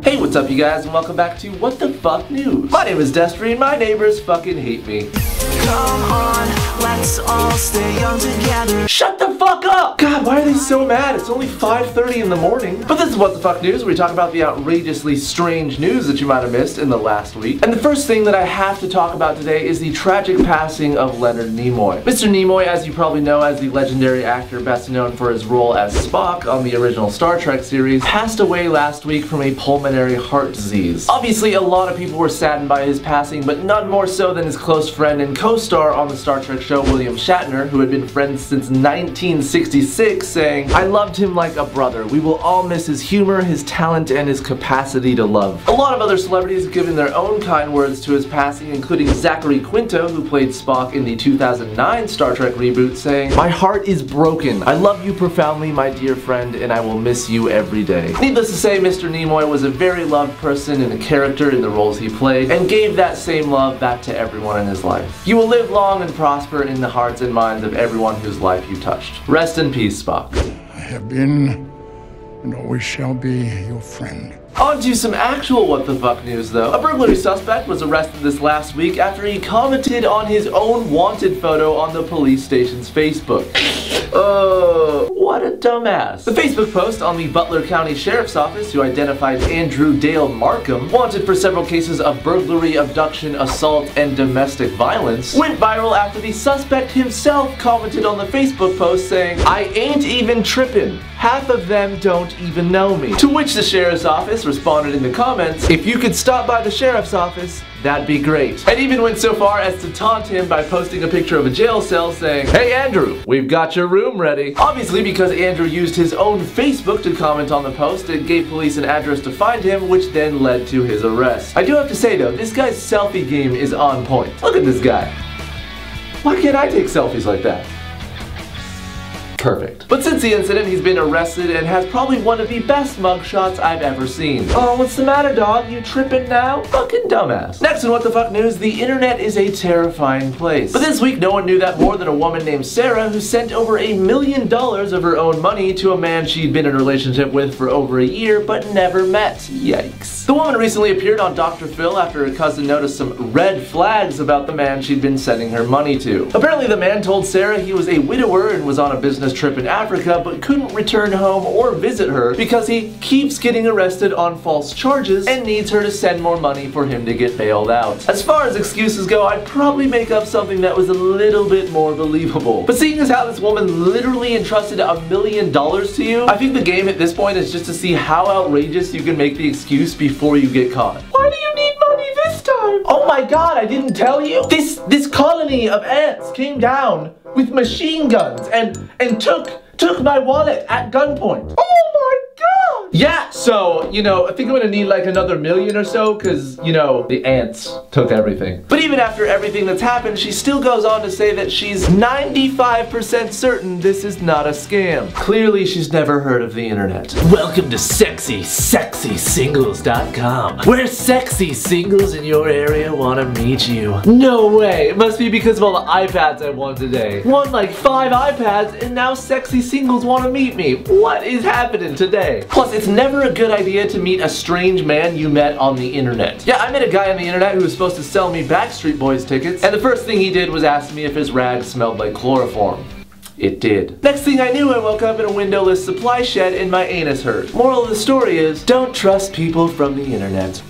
Hey, what's up you guys, and welcome back to What the Fuck News. My name is Destry, and my neighbors fucking hate me. Come on, let's all stay young together. Shut the fuck up! God, why are they so mad? It's only 5:30 in the morning. But this is What the Fuck News, where we talk about the outrageously strange news that you might have missed in the last week. And the first thing that I have to talk about today is the tragic passing of Leonard Nimoy. Mr. Nimoy, as you probably know as the legendary actor best known for his role as Spock on the original Star Trek series, passed away last week from a pulmonary heart disease. Obviously, a lot of people were saddened by his passing, but none more so than his close friend and co-star on the Star Trek show, William Shatner, who had been friends since 1966, saying, "I loved him like a brother. We will all miss his humor, his talent, and his capacity to love." A lot of other celebrities have given their own kind words to his passing, including Zachary Quinto, who played Spock in the 2009 Star Trek reboot, saying, "My heart is broken. I love you profoundly, my dear friend, and I will miss you every day." Needless to say, Mr. Nimoy was a very loved person and a character in the roles he played, and gave that same love back to everyone in his life. You will live long and prosper in the hearts and minds of everyone whose life you touched. Rest in peace, Spock. I have been and always shall be your friend. On to some actual what the fuck news though. A burglary suspect was arrested this last week after he commented on his own wanted photo on the police station's Facebook. What a dumbass. The Facebook post on the Butler County Sheriff's Office, who identified Andrew Dale Markham, wanted for several cases of burglary, abduction, assault, and domestic violence, went viral after the suspect himself commented on the Facebook post saying, "I ain't even trippin'. Half of them don't even know me." To which the Sheriff's Office responded in the comments, "If you could stop by the Sheriff's Office, that'd be great." And even went so far as to taunt him by posting a picture of a jail cell saying, "Hey Andrew, we've got your room ready." Obviously, because Andrew used his own Facebook to comment on the post, it gave police an address to find him, which then led to his arrest. I do have to say though, this guy's selfie game is on point. Look at this guy. Why can't I take selfies like that? Perfect. But since the incident, he's been arrested and has probably one of the best mugshots I've ever seen. Oh, what's the matter, dog? You tripping now? Fucking dumbass. Next in What the Fuck News, the internet is a terrifying place. But this week, no one knew that more than a woman named Sarah who sent over $1 million of her own money to a man she'd been in a relationship with for over a year but never met. Yikes. The woman recently appeared on Dr. Phil after her cousin noticed some red flags about the man she'd been sending her money to. Apparently, the man told Sarah he was a widower and was on a business trip in Africa but couldn't return home or visit her because he keeps getting arrested on false charges and needs her to send more money for him to get bailed out. As far as excuses go, I'd probably make up something that was a little bit more believable. But seeing as how this woman literally entrusted $1 million to you, I think the game at this point is just to see how outrageous you can make the excuse before you get caught. Why do you need money this time? Oh my god, I didn't tell you? This colony of ants came down with machine guns and took my wallet at gunpoint. Oh my god! Yeah, so, you know, I think I'm gonna need like another million or so, cause, you know, the ants took everything. But even after everything that's happened, she still goes on to say that she's 95% certain this is not a scam. Clearly, she's never heard of the internet. Welcome to sexysingles.com, where sexy singles in your area wanna meet you. No way, it must be because of all the iPads I won today. Won like 5 iPads and now sexy singles wanna meet me. What is happening today? Plus, it's never a good idea to meet a strange man you met on the internet. Yeah, I met a guy on the internet who was supposed to sell me Backstreet Boys tickets, and the first thing he did was ask me if his rag smelled like chloroform. It did. Next thing I knew, I woke up in a windowless supply shed and my anus hurt. Moral of the story is, don't trust people from the internet.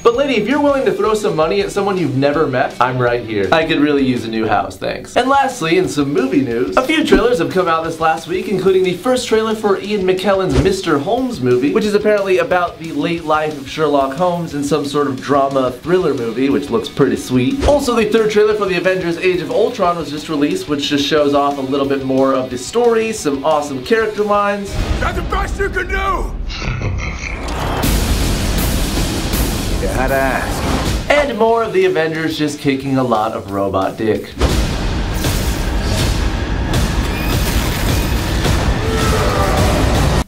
But lady, if you're willing to throw some money at someone you've never met, I'm right here. I could really use a new house, thanks. And lastly, in some movie news, a few trailers have come out this last week, including the first trailer for Ian McKellen's Mr. Holmes movie, which is apparently about the late life of Sherlock Holmes in some sort of drama thriller movie, which looks pretty sweet. Also, the third trailer for the Avengers Age of Ultron was just released, which just shows off a little bit more of the story, some awesome character lines. That's the best you can do! You had to ask. And more of the Avengers just kicking a lot of robot dick.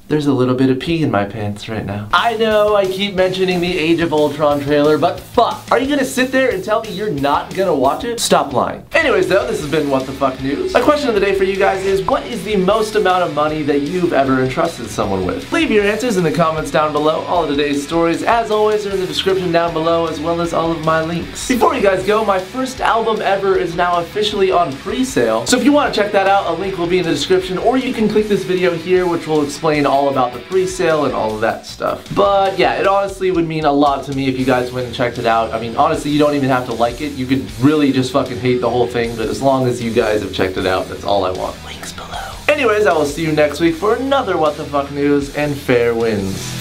There's a little bit of pee in my pants right now. I know I keep mentioning the Age of Ultron trailer, but fuck. Are you gonna sit there and tell me you're not gonna watch it? Stop lying. Anyways though, this has been What the Fuck News. My question of the day for you guys is, what is the most amount of money that you've ever entrusted someone with? Leave your answers in the comments down below. All of today's stories, as always, are in the description down below, as well as all of my links. Before you guys go, my first album ever is now officially on pre-sale, so if you want to check that out, a link will be in the description, or you can click this video here, which will explain all about the pre-sale and all of that stuff. But yeah, it honestly would mean a lot to me if you guys went and checked it out. I mean, honestly, you don't even have to like it. You could really just fucking hate the whole thing, but as long as you guys have checked it out, that's all I want. Links below. Anyways, I will see you next week for another What the Fuck News, and fair winds.